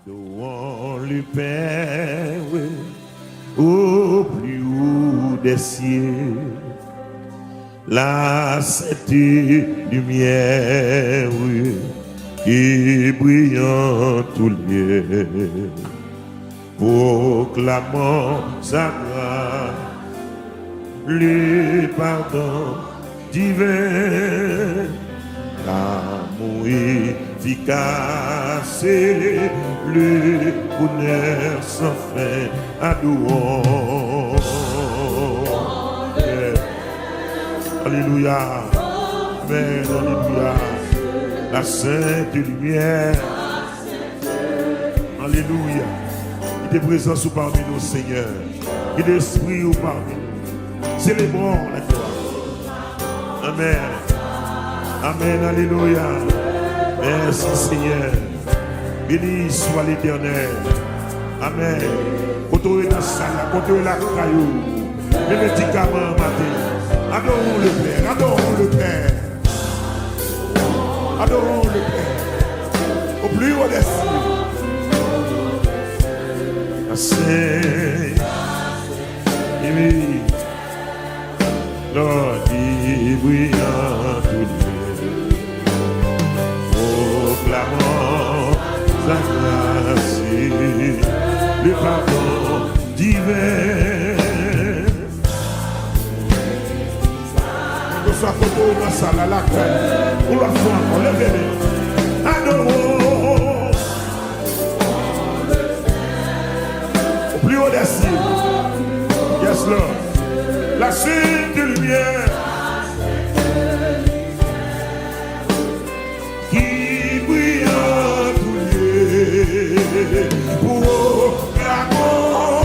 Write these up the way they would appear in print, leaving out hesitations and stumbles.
Louons le Père, oui, au plus haut des cieux, la sainte lumière, oui, qui brille en tout lieu, proclamant sa grâce, le pardon divin, l'amour efficace, le bonheur sans fin, adorons. Alléluia. Amen. Alléluia. La sainte lumière. Alléluia. Il est présent sous parmi nous, Seigneur. Il est esprit ou parmi nous. Célébrons la gloire. Amen. Amen. Alléluia. Merci, Seigneur. Béni soit l'Éternel. Amen. Quand on est dans la salle, quand on est là, les médicaments matin. Adorons le Père, adorons le Père. Adorons le Père. Au plus haut des cieux. La Sainte. Oui. Lord, il brille en tout lieu. Proclamons sa grâce, le pardon divin. Nous sommes dans la salle à la crème. On va faire encore, levez-les. Adorons. Au plus haut des cieux. Yes, Lord. La sainte lumière. Qui brille en tout lieu. Proclamons.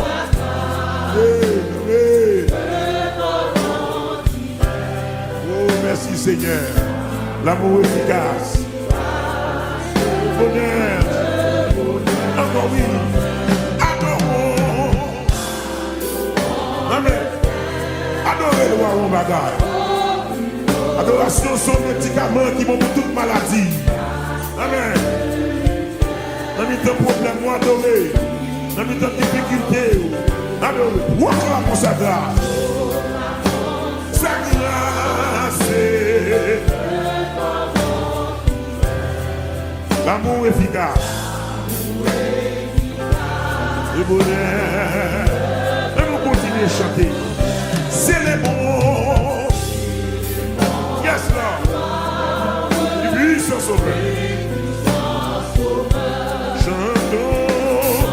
Merci Seigneur, l'amour efficace, bonheur, encore oui, adorons, amen, adorez le roi en bagaille, adoration sont médicaments qui vont pour toute maladie, amen, dans les temps problèmes, nous adorer, dans les temps difficultés, adorez, proclamons pour sa grâce, sa grâce. L'amour efficace, le bonheur. Et nous continuons à chanter. C'est les bons. Yes, Lord. Du puissant sauveur. Chantons.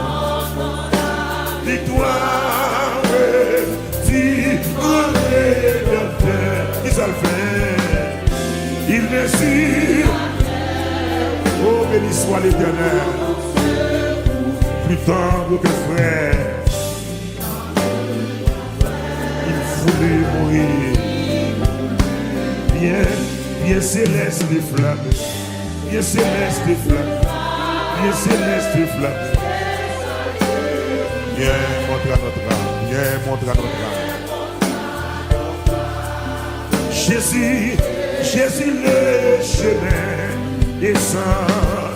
Victoire. Si on est dans terre, il s'en fait. Il n'est sûr. Oh, béni soit l'Éternel, plus tendre que frère. Il voulait mourir. Bien céleste des flammes. Bien céleste des flammes. Bien céleste des flammes. Viens montrer à notre âme. Viens montrer à notre âme. Jésus le chemin. Descend.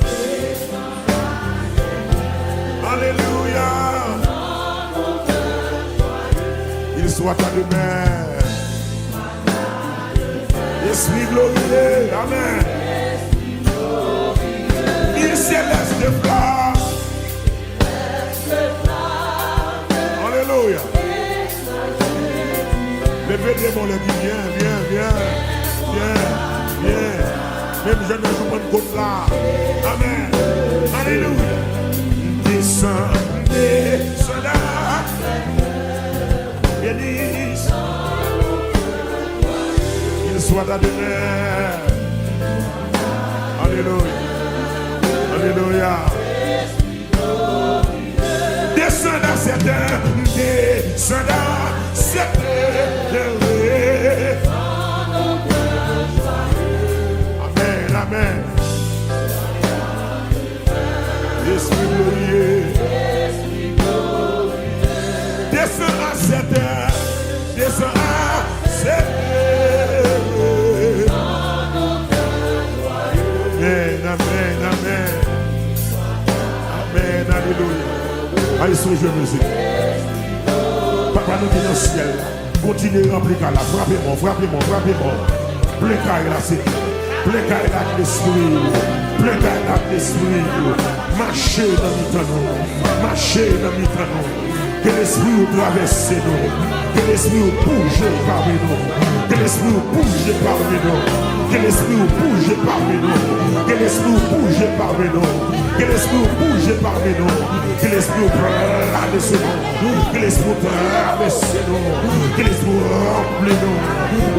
Alléluia. Il soit à demain. Esprit glorieux. Amen. Il céleste de flamme. Alléluia. Levez les mots, les viens. Même je ne joue pas de côte là. Amen. Alléluia. Descendez, soldats. Bénisse. Il soit à demain. Alléluia. Alléluia. Descendant cette heure. Descendant cette heure. Amen. Esprit glorieux. Descends à cette heure. Descends à cette heure. Amen. Amen. Amen. Amen. alléluia. Allez sur le jeu musique. Papa nous dit dans le ciel. Continuez à remplir là. Frappez-moi, frappez-moi, frappez-moi. Plein là, c'est. Plein là l'esprit. Plein là l'esprit. Marchez dans le temps. Marchez dans le temps. Que l'esprit vous traverse nous. Que l'esprit vous bouge parmi nous. Que l'esprit vous bouge parmi nous. Que l'esprit vous bouge parmi nous. Que l'esprit vous bouge parmi nous. Que l'esprit vous bouge parmi nous. Que l'esprit vous traverse nous. Que l'esprit vous traverse nous. Que l'esprit vous remplit nous.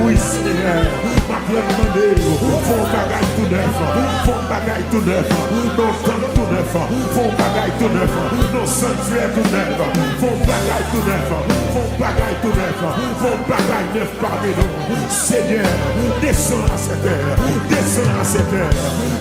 Oui, Seigneur. Ma vie demandé. Font bagaille tout neuf. Font bagaille tout neuf. Nos temps tout neuf. Font bagaille tout neuf. Nos sanctuaires tout neuf. Font bagaille tout neuf. Font bagaille tout neuf. Font bagaille neuf parmi nous. Seigneur, descends à cette heure. Descends à cette heure.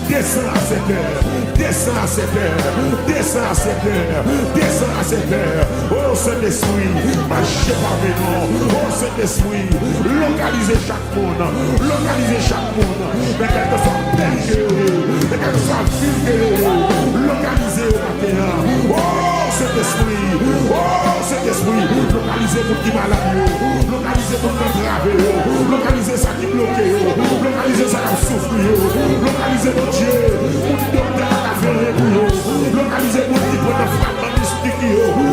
Descends à cette heure. Descends à cette heure. Descends à cette heure. Descends à cette heure. Oh Saint-Esprit, marchez parmi nous. Oh Saint-Esprit, localisez chaque monde. Localisez chaque monde. Mais quel que soit péché, mais quel que soit vulgaire, localisez au matin. Oh Saint-Esprit, oh Saint-Esprit, localisez tout qui malade, localisez tout qui grave, localisez ça qui bloqué, localisez ça qui souffre, localisez mon Dieu, pour qui donne la faire pour vous, localisez pour qui prend la frappe mystique,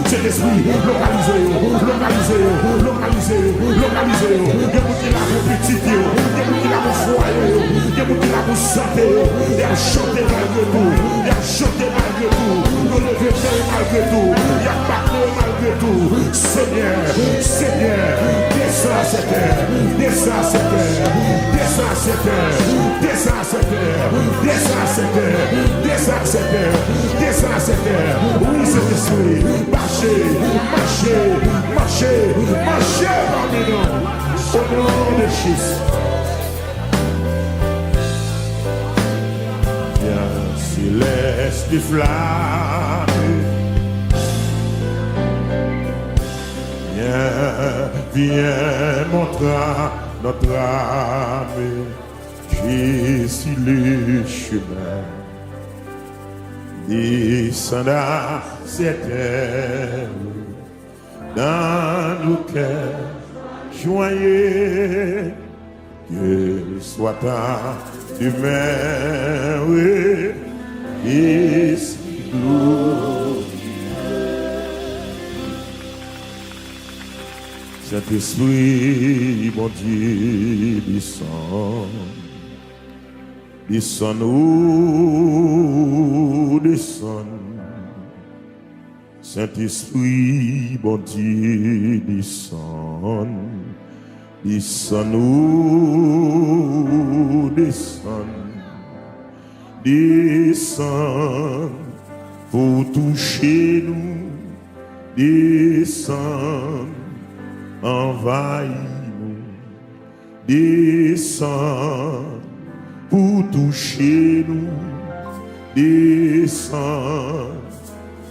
c'est l'esprit, localisez, localisez, localisez, localisez, que pour qui la vous petit, que pour qui la vous foyer, que pour qui la vous santé, et à chanter malgré tout, et à chanter malgré tout, nous lever malgré tout, il y a pas malgré tout, Seigneur, Seigneur, descends à cette heure, descends à cette heure, descends à cette heure, descends à cette heure, descends à cette heure, descends à cette heure, descends à cette heure, oui c'est l'esprit, marchez, marchez, marchez, marchez parmi nous, au nom de Jésus. Céleste des flammes, viens montrer notre âme, Jésus le chemin, descend à cette terre, dans nos cœurs joyeux, que soit ta demain, oui, et si glorieux. Saint-Esprit, mon Dieu, descend, nous, descend. Saint-Esprit, mon Dieu, descend, nous, descend. Descend pour toucher nous, descend, envahis-nous, descend pour toucher nous, descend,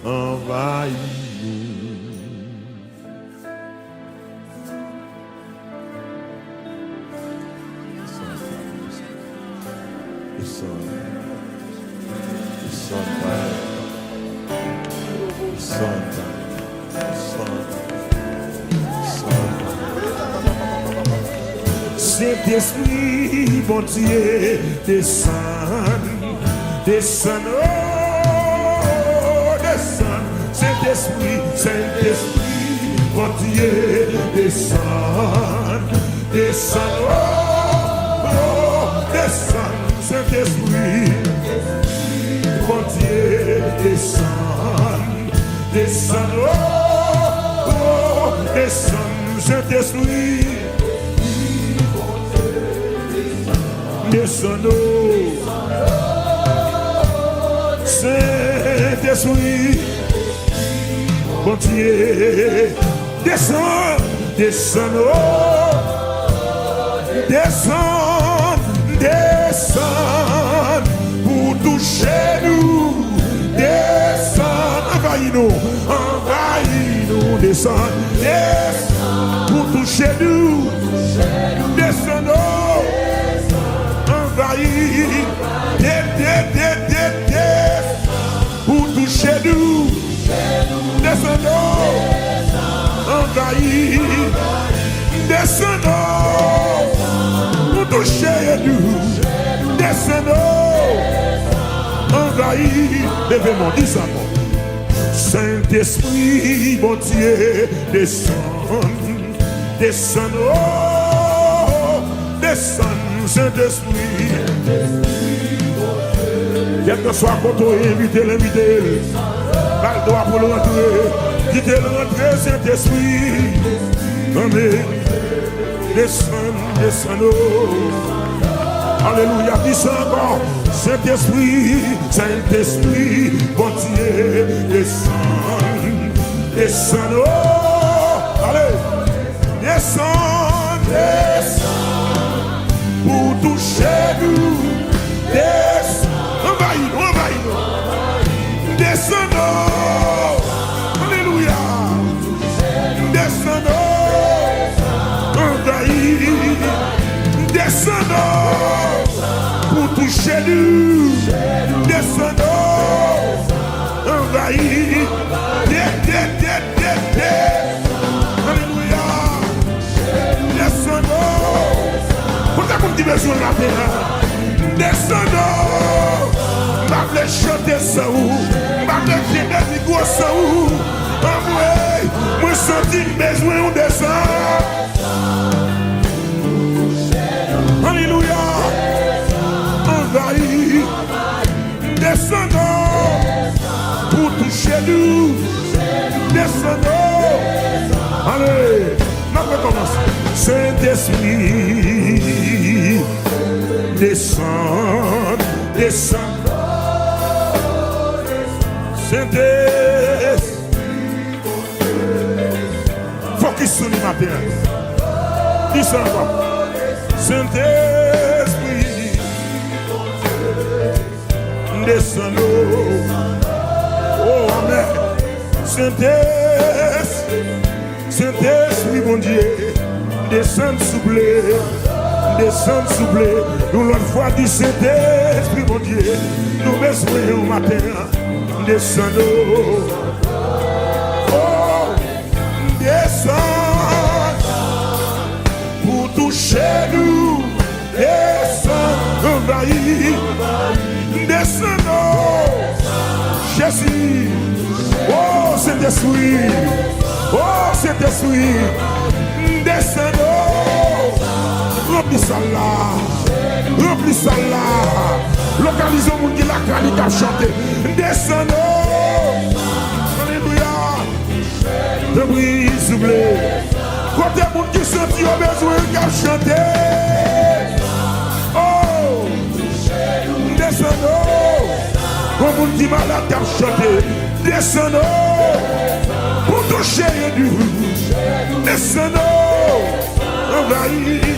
envahis-nous. Saint-Esprit, bon Dieu, descend, descend, oh, descend. Saint-Esprit, Saint-Esprit, bon Dieu, descend, descend, oh, descend. Saint-Esprit, bon Dieu, descend, descend, oh, descend. Saint-Esprit, descends-nous, Saint-Esprit, bon Dieu, descends, descends-nous, descends, descends, pour toucher nous, descends, envahis-nous, descends, descends, pour toucher nous, descends-nous. Pour toucher nous, descendons, envahis, descendons, pour toucher nous, descendons, envahis, levez-moi, dis ça, moi. Saint-Esprit, mon Dieu, descend, descend, oh, descend, Saint-Esprit. Quel que soit quand on invite l'invité, pas le droit pour le rentrer, quittez le rentrer, Saint-Esprit. Amen. Descend, descend, oh. Alléluia, dis ça encore. Saint-Esprit, Saint-Esprit, bon Dieu, descend, descend, oh, allez, descend, descend, pour toucher nous, descend, envahis-nous, descendons, alléluia, descendons, envahis, descendons, pour toucher nous, descendons, envahis, alléluia, descendons, pour ta petite besoin de la terre, descendons, ma voulais chanter ça ou, ma voulais faire des micros ça ou, moi senti besoin on descend, alléluia. Descendons pour toucher nous. Descendons. Allez, on va commencer. Saint-Esprit, descend, descend. Saint-Esprit, focus sur le matin. Dis ça encore. Saint-Esprit, descendons, oh amen, Saint-Esprit, mon Dieu, descend soufflé, nous l'autre fois dit Saint-Esprit, mon Dieu, nous besoin au matin, descendons, oh, descend, pour toucher nous, descend, envahis, descendons, Jésus, oh Saint-Esprit, descendons, remplis ça là, localisons le monde qui l'a crâne qui a chanté, descendons, alléluia, de brise soufflé, côté monde qui sentit au besoin qui a chanté, oh, descendons, comme on dit malade qui a chanté, descendons, pour toucher du descendons, envahis,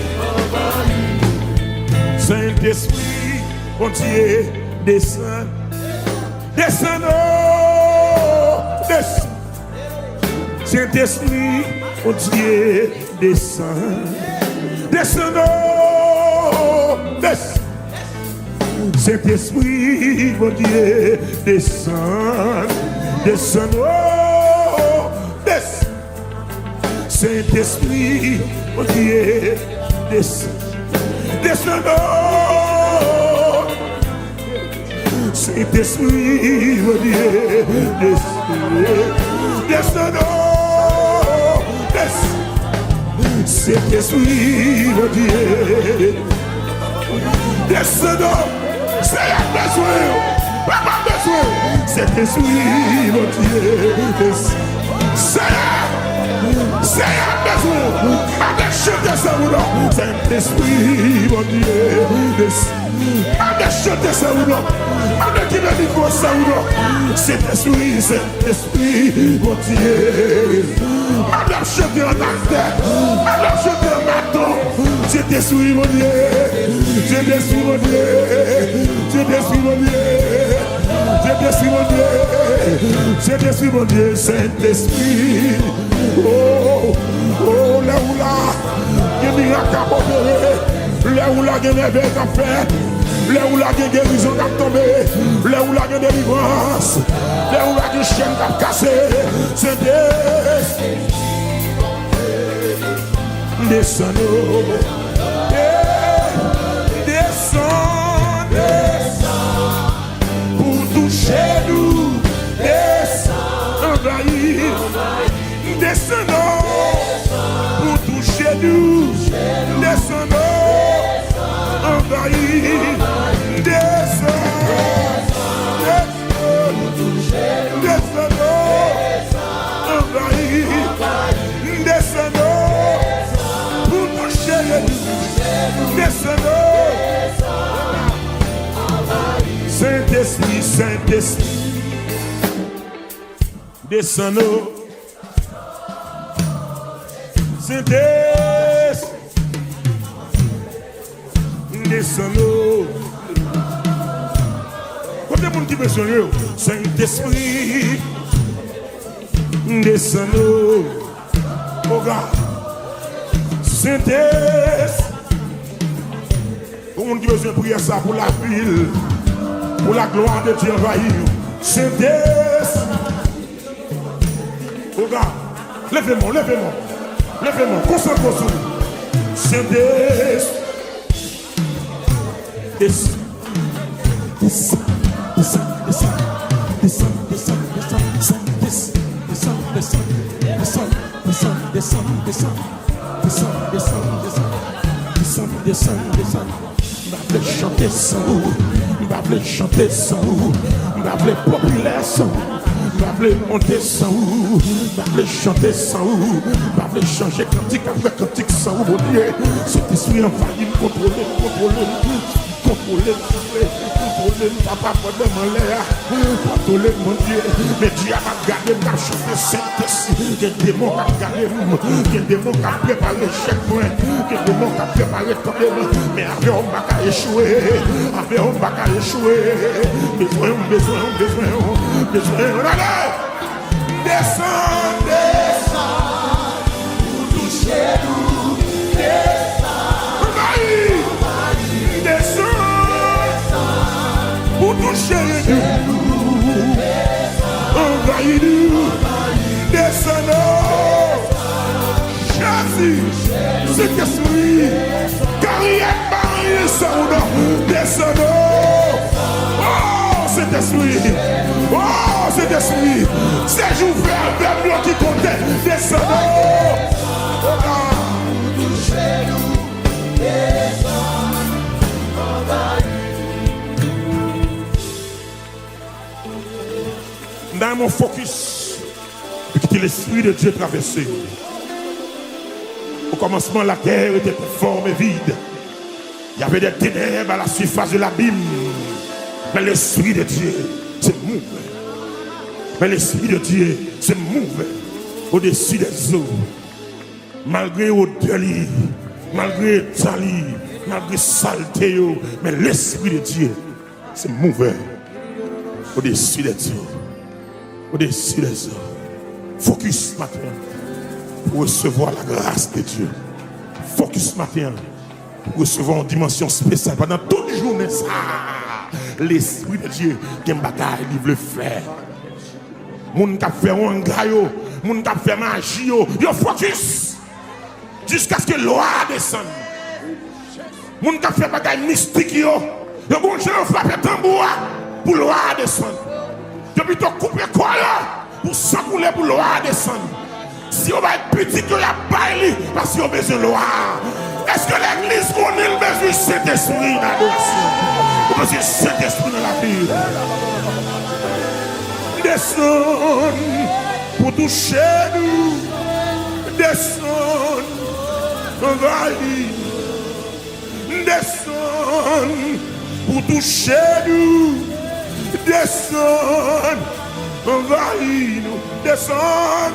Saint-Esprit, mon Dieu, descend, descendons, descend, Saint-Esprit, mon Dieu, descend, descendons, descend. Saint-Esprit, mon Dieu, descend, descend, oh, descend. Saint-Esprit, mon Dieu, descend, descend, oh. Saint-Esprit, mon Dieu, descend, descend, oh, descend. Saint-Esprit, mon Dieu, descend. C'est un besoin, pas besoin. C'est esprit, mon Dieu. C'est un besoin. Pas de chanter ça ou non. C'est esprit, mon Dieu. Pas de chanter ça ou non. Pas de qui me dit quoi ça ou non. C'est esprit, mon Dieu. Pas de chanter en acteur. Pas de chanter en bâton. C'est esprit, mon Dieu. C'est esprit, mon Dieu. Saint-Esprit, mon Dieu, Saint-Esprit, mon Dieu, Saint-Esprit, mon Dieu, Saint-Esprit, oh, oh, là où là, il y a des miracles à opérer, là où là, il y a des réveils à faire, là où là, il y a des guérisons à tomber, là où là, il y a des délivrances, là où là, il y a des chaînes à casser, Descends-nous. Descends, descends. Pour toucher nous. Descends, envahir. Descends-nous. Pour toucher nous. Descends-nous. Envahir. Descends. Saint-Esprit, Saint-Esprit, descends-nous. Saint-Esprit, descends-nous. Côté mon qui besoin de Saint-Esprit, descends-nous. Oh God, Saint-Esprit. Pour le monde qui besoin de prier ça pour la ville, pour la gloire de Dieu envahir. Saint-Esprit. Oh God, levez-moi, levez-moi, levez-moi, concentrez-vous sur vous. Saint-Esprit. Descends, descends, descends, descends, descends, descends, descends, descends, descends, descends, descends, descends, descends, descends, descends, descends, descends. Je vais chanter sans vous, je vais chanter sans vous, je vais populaire sans vous, je vais monter sans vous, je vais chanter sans vous, je vais changer cantique après cantique sans vous, mon Dieu. Cet esprit envahit, contrôler, contrôler, contrôler, contrôler, papa, pendant mon l'air, contrôler mon Dieu. Mais Dieu a gardé, m'a chanté Saint-Esprit, que des démons qui ont gardé, que des démons qui ont préparé chaque point, que des démons qui ont préparé tout le monde. Mais après on va échouer, après on va échouer. Besoin, besoin, besoin, besoin. Allez, descends, descends, pour toucher nous, descends, descends, pour toucher nous, envahis-nous, descends-nous, Jésus, cet esprit, carrière, barrière, sans descends-nous, oh, cet esprit, oh, cet esprit, c'est jour vers nous qui comptait, descends-nous, touchez-nous, descends, dans mon focus, quitter l'esprit de Dieu traversé. Au commencement, la terre était forme et vide. Il y avait des ténèbres à la surface de l'abîme. Mais l'esprit de Dieu se mouve. Mais l'esprit de Dieu se mouve au-dessus des eaux. Malgré odeur, malgré tali, malgré saleté, mais l'esprit de Dieu se mouve au-dessus des eaux. Au-dessus des eaux. Focus matin pour recevoir la grâce de Dieu. Focus matin pour recevoir une dimension spéciale pendant toute journée. Ça, l'esprit de Dieu qui est une bataille, il veut faire. Moun qui fait un gaillot, moun qui fait magie, yo focus jusqu'à ce que loi descende. Moun qui fait bagaille mystique, yo bon Dieu frappe tambour pour loi descendre. Yo plutôt couper quoi pour s'accouler pour loi descendre. Si on va être petit, il y a pas parce qu'on a besoin de loi. Est-ce que l'église connaît le besoin de cet esprit d'adoration? On a besoin de cet esprit dans la vie. Descends pour toucher nous. Descends, envahis. Descends pour toucher nous. Descends, envahis nous. Descends.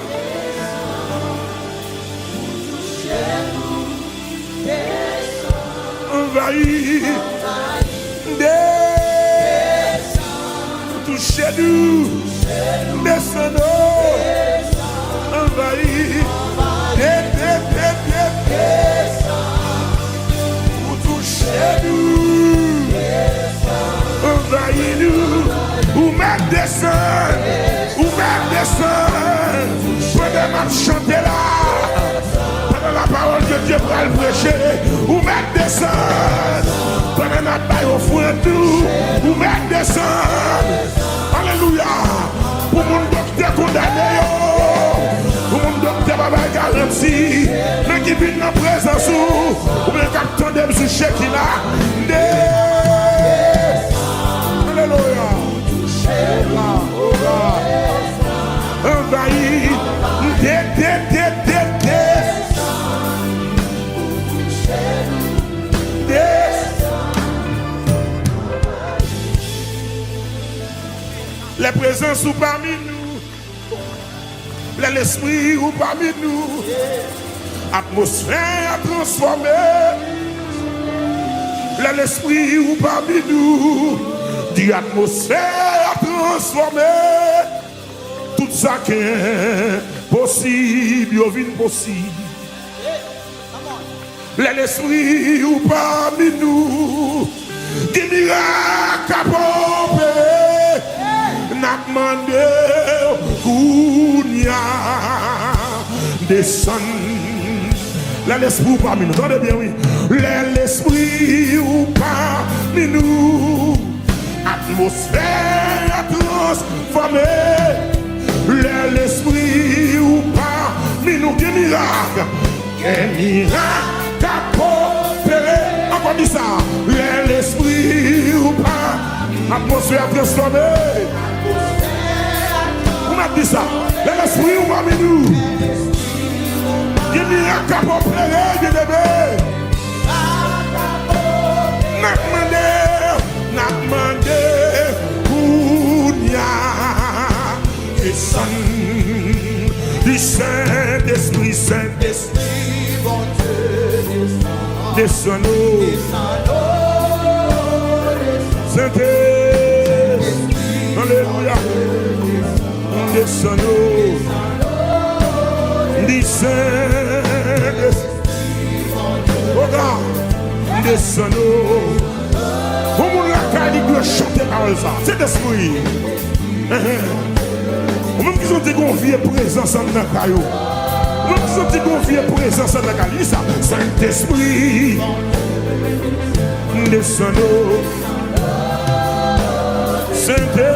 Envahis, touchez-nous, descends-nous, envahis, touchez-nous, envahis-nous, ou même descend, prenez ma chanter là. La parole de Dieu nous, pour mettre descendre. Alléluia. Pour mon docteur condamné, pour mon docteur Baba garanti, mais qui vient dans la présence, ou bien qui attendent sur chèque là. Alléluia. Envahi, les présences sont parmi nous, l'esprit ou parmi nous, atmosphère a transformé, l'esprit ou parmi nous, l'atmosphère a transformé, tout ça qui est possible, il vient possible. L'esprit ou parmi nous, des miracles à pomper, n'a demandé Kounia descend. L'esprit ou parmi nous, entendez bien, oui. L'esprit ou parmi nous, atmosphère à transformer. L'esprit ou parmi nous, des miracles. Quel miracle à coopérer. Encore dit ça. L'esprit ou pas. Atmosphère transformée. On a dit ça. L'esprit ou parmi nous. Quel miracle à coopérer. Bien aimé. N'a demandé. Kounia. Descend. Du Saint-Esprit, Saint-Esprit. Descends-nous, Saint-Esprit, alléluia, descends-nous, Saint-Esprit, regarde, descends-nous, comment la caille doit chanter par ça, Saint-Esprit, même qu'ils ont dit qu'on vit présence dans la caillou. Nous sommes dit qu'on vient présence dans la Galisa. Saint-Esprit, descends-nous. Saint-Esprit,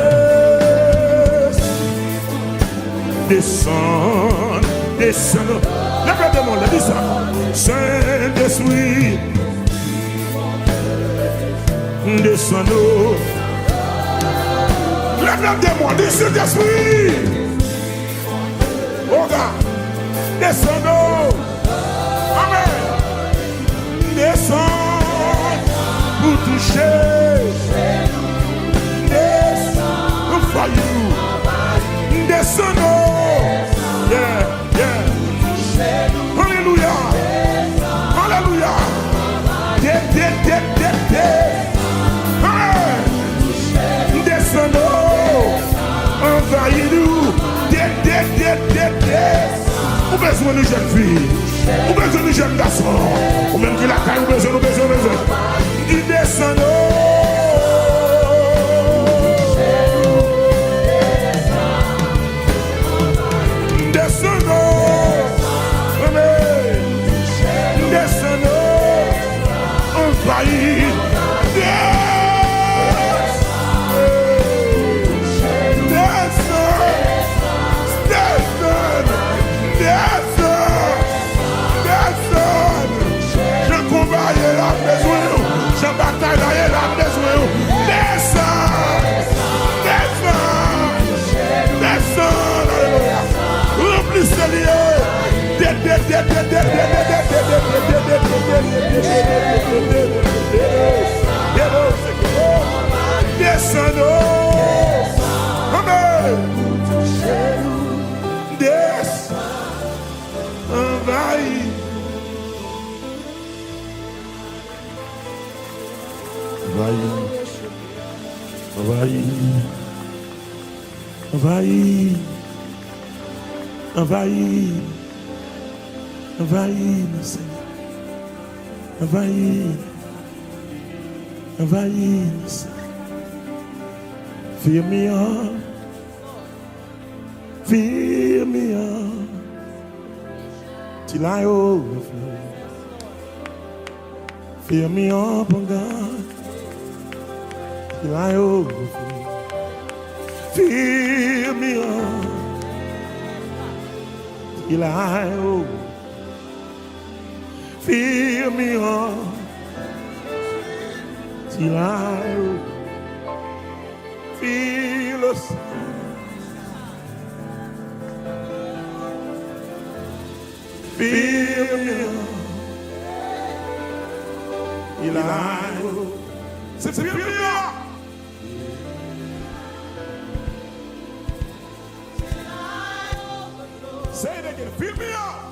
descends, descends-nous. Lève le monde, dis ça. Saint-Esprit, descends-nous. Lève le monde, dis Saint-Esprit. Regarde. Descendons, amen. Descends pour toucher. Descends, faillou. Descendons, yeah, yeah. Alléluia, alléluia. Amen. Descendons, envahis-nous. Ou besoin de jeunes filles, ou besoin de jeunes garçons, ou même qui la caille, ou besoin. Il descend. Descendons. Amen. Descendons. Envahis. Descendons. Amen. Envahis. Envahis, Seigneur. Envahis, Seigneur. Fill me up. Fill me up. Till I overflow. Fill me up, oh God. till I overflow. Fill me up till I overflow. Fill me up till I overflow. Fill us. Fill me up till I overflow. Say, fill me up. Say it again. Fill me up.